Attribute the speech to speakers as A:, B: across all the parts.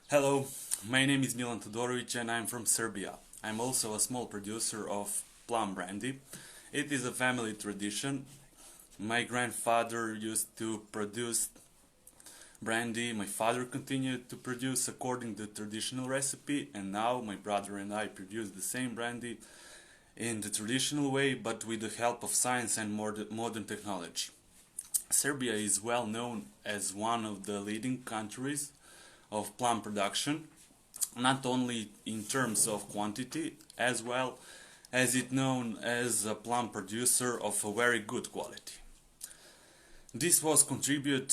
A: Hello, my name is Milan Todorović and I'm from Serbia. I'm also a small producer of plum brandy. It is a family tradition. My grandfather used to produce brandy, my father continued to produce according to the traditional recipe, and now my brother and I produce the same brandy in the traditional way but with the help of science and modern technology. Serbia is well known as one of the leading countries of plum production, not only in terms of quantity, as well as it known as a plum producer of a very good quality. This was contributed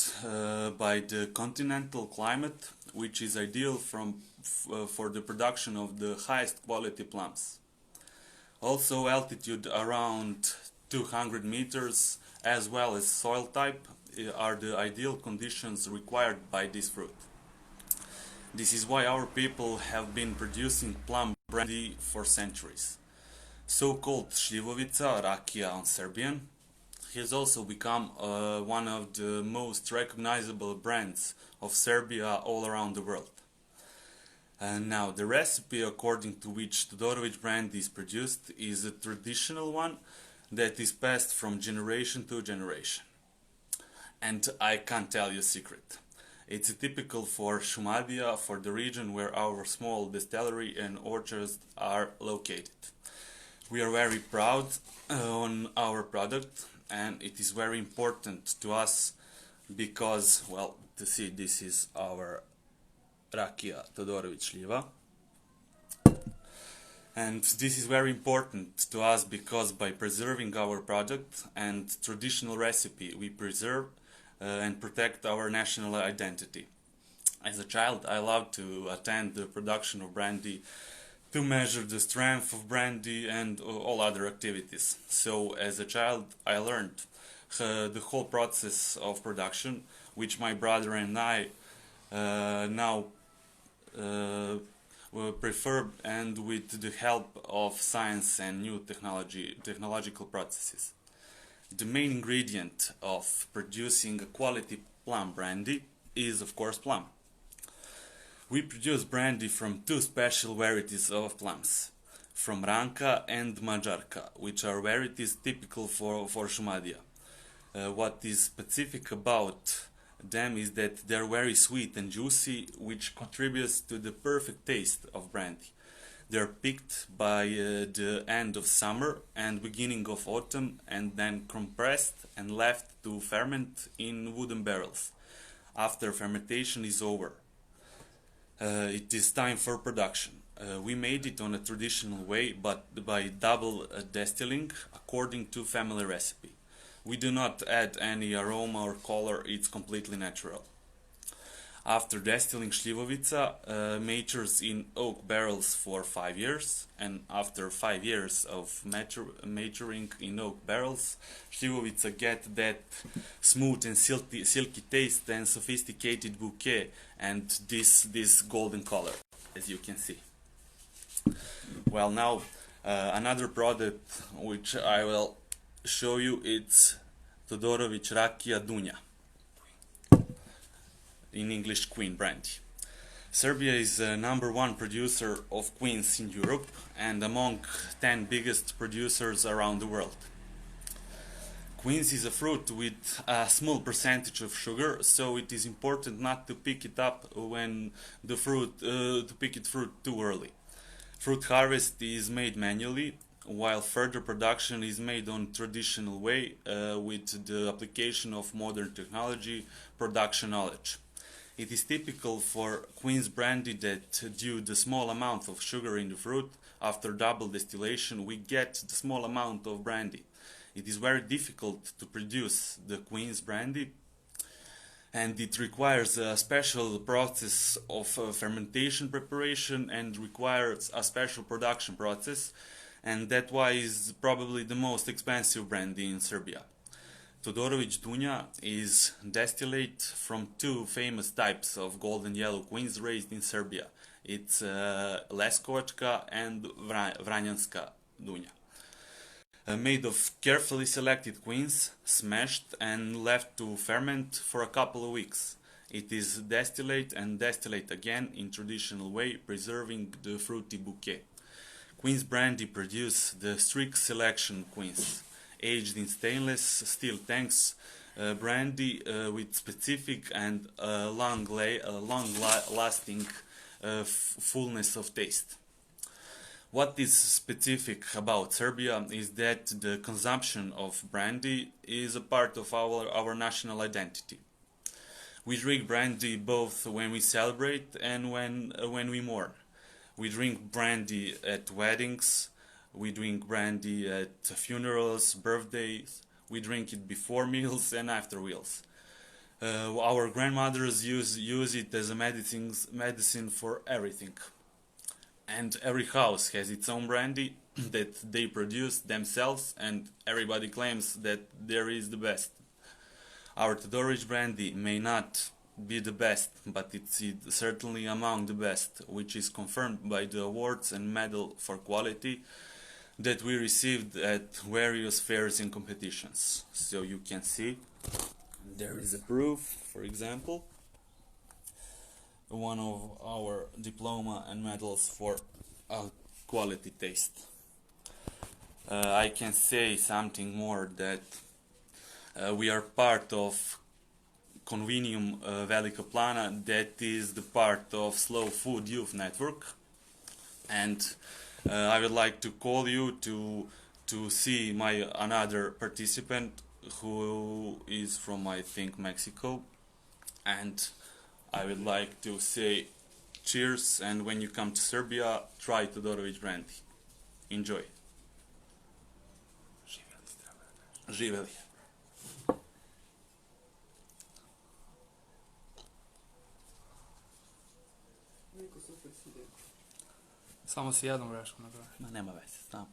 A: by the continental climate, which is ideal for the production of the highest quality plums. Also, altitude around 200 meters as well as soil type are the ideal conditions required by this fruit. This is why our people have been producing plum brandy for centuries. So-called Šljivovica, Rakija on Serbian, has also become one of the most recognizable brands of Serbia all around the world. Now, the recipe according to which Todorović brand is produced is a traditional one that is passed from generation to generation. And I can't tell you a secret. It's typical for Šumadija, for the region where our small distillery and orchards are located. We are very proud on our product, and it is very important to us because, well, to see, this is our Rakija Todorović Šljiva. And this is very important to us because by preserving our product and traditional recipe, we preserve and protect our national identity. As a child, I loved to attend the production of brandy to measure the strength of brandy and all other activities. So, as a child, I learned the whole process of production, which my brother and I now prefer, and with the help of science and new technological processes. The main ingredient of producing a quality plum brandy is, of course, plum. We produce brandy from two special varieties of plums, from Ranka and Mađarka, which are varieties typical for Šumadija. What is specific about them is that they're very sweet and juicy, which contributes to the perfect taste of brandy. They're picked by the end of summer and beginning of autumn, and then compressed and left to ferment in wooden barrels. After fermentation is over, it is time for production. We made it on a traditional way, but by double distilling according to family recipe. We do not add any aroma or color, it's completely natural. After distilling Šljivovica matures in oak barrels for 5 years, and after 5 years of maturing in oak barrels, Šljivovica get that smooth and silky taste and sophisticated bouquet and this golden color, as you can see. Well, now another product which I will show you, it's Todorović Rakija Dunja, in English Queen brandy. Serbia is the #1 producer of queens in Europe and among 10 biggest producers around the world. Queens is a fruit with a small percentage of sugar, so it is important not to pick it up when the fruit too early. Fruit harvest is made manually, while further production is made on traditional way with the application of modern technology, production knowledge. It is typical for Queen's brandy that due to the small amount of sugar in the fruit, after double distillation we get the small amount of brandy. It is very difficult to produce the Queen's brandy, and it requires a special process of fermentation preparation and requires a special production process, and that why is probably the most expensive brandy in Serbia. Todorović Dunja is distillate from two famous types of golden yellow queens raised in Serbia. It's Leskovačka and Vranjanska Dunja. Made of carefully selected queens, smashed and left to ferment for a couple of weeks. It is distillate and distillate again in traditional way, preserving the fruity bouquet. Queen's Brandy produce the strict selection Queen's, aged in stainless steel tanks, brandy with specific and long-lasting fullness of taste. What is specific about Serbia is that the consumption of brandy is a part of our national identity. We drink brandy both when we celebrate and when we mourn. We drink brandy at weddings, we drink brandy at funerals, birthdays, we drink it before meals and after meals. Our grandmothers use it as a medicine for everything. And every house has its own brandy that they produce themselves, and everybody claims that there is the best. Our Todorić brandy may not be the best, but it's certainly among the best, which is confirmed by the awards and medal for quality that we received at various fairs and competitions. So you can see there is a proof, for example, one of our diploma and medals for quality taste. I can say something more that we are part of Convenium Velika Plana, that is the part of Slow Food Youth Network, and I would like to call you to see another participant who is from, I think, Mexico, and I would like to say cheers, and when you come to Serbia, try Todorović brandy. Enjoy. Živeli.
B: Samo si jednom grešku napravio.
A: Ma nema veze, znam.